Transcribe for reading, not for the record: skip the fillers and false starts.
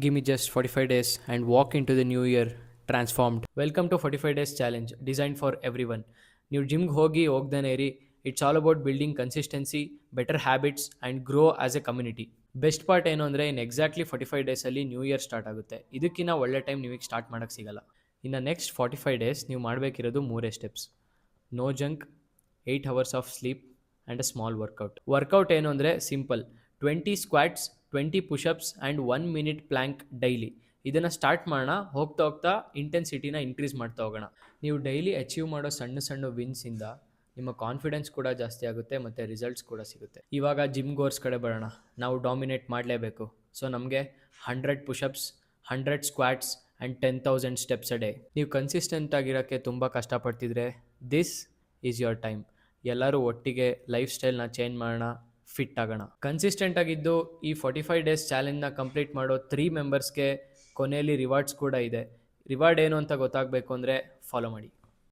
Give me just 45 days and walk into the new year transformed. Welcome to 45 days challenge designed for everyone. ನೀವು ಜಿಮ್ಗೆ ಹೋಗ್ದೇನೆ ಇರಿ. It's all about building consistency, better habits and grow as A community. Best part ಏನು ಅಂದರೆ ಇನ್ exactly 45 ಡೇಸಲ್ಲಿ new year start ಆಗುತ್ತೆ. ಇದಕ್ಕಿಂತ ಒಳ್ಳೆ time ನಿಮಗೆ start ಮಾಡೋಕ್ಕೆ ಸಿಗಲ್ಲ. ಇನ್ನು ನೆಕ್ಸ್ಟ್ 45 ಡೇಸ್ ನೀವು ಮಾಡಬೇಕಿರೋದು ಮೂರೇ steps. No junk, 8 hours of sleep and a small workout ಏನು ಅಂದರೆ simple. 20 squats, 20 pushups and 1 minute plank daily. ಇದನ್ನು ಸ್ಟಾರ್ಟ್ ಮಾಡೋಣ. ಹೋಗ್ತಾ ಹೋಗ್ತಾ ಇಂಟೆನ್ಸಿಟಿನ ಇನ್ಕ್ರೀಸ್ ಮಾಡ್ತಾ ಹೋಗೋಣ. ನೀವು ಡೈಲಿ ಅಚೀವ್ ಮಾಡೋ ಸಣ್ಣ ಸಣ್ಣ ವಿನ್ಸಿಂದ ನಿಮ್ಮ ಕಾನ್ಫಿಡೆನ್ಸ್ ಕೂಡ ಜಾಸ್ತಿ ಆಗುತ್ತೆ ಮತ್ತು ರಿಸಲ್ಟ್ಸ್ ಕೂಡ ಸಿಗುತ್ತೆ. ಇವಾಗ ಜಿಮ್ ಗೋರ್ಸ್ ಕಡೆ ಬರೋಣ. ನಾವು ಡಾಮಿನೇಟ್ ಮಾಡಲೇಬೇಕು. ಸೊ ನಮಗೆ 100 push-ups, 100 squats and 10,000 steps a day. ನೀವು ಕನ್ಸಿಸ್ಟೆಂಟ್ ಆಗಿರೋಕ್ಕೆ ತುಂಬ ಕಷ್ಟಪಡ್ತಿದ್ರೆ ದಿಸ್ ಈಸ್ ಯೋರ್ ಟೈಮ್. ಎಲ್ಲರೂ ಒಟ್ಟಿಗೆ ಲೈಫ್ ಸ್ಟೈಲ್ನ ಚೇಂಜ್ ಮಾಡೋಣ, ಫಿಟ್ ಆಗೋಣ. ಕನ್ಸಿಸ್ಟೆಂಟ್ ಆಗಿದ್ದು ಈ 45 ಡೇಸ್ ಚಾಲೆಂಜ್ನ ಕಂಪ್ಲೀಟ್ ಮಾಡೋ 3 ಮೆಂಬರ್ಸ್ಗೆ ಕೊನೆಯಲ್ಲಿ ರಿವಾರ್ಡ್ಸ್ ಕೂಡ ಇದೆ. ರಿವಾರ್ಡ್ ಏನು ಅಂತ ಗೊತ್ತಾಗಬೇಕು ಅಂದರೆ ಫಾಲೋ ಮಾಡಿ.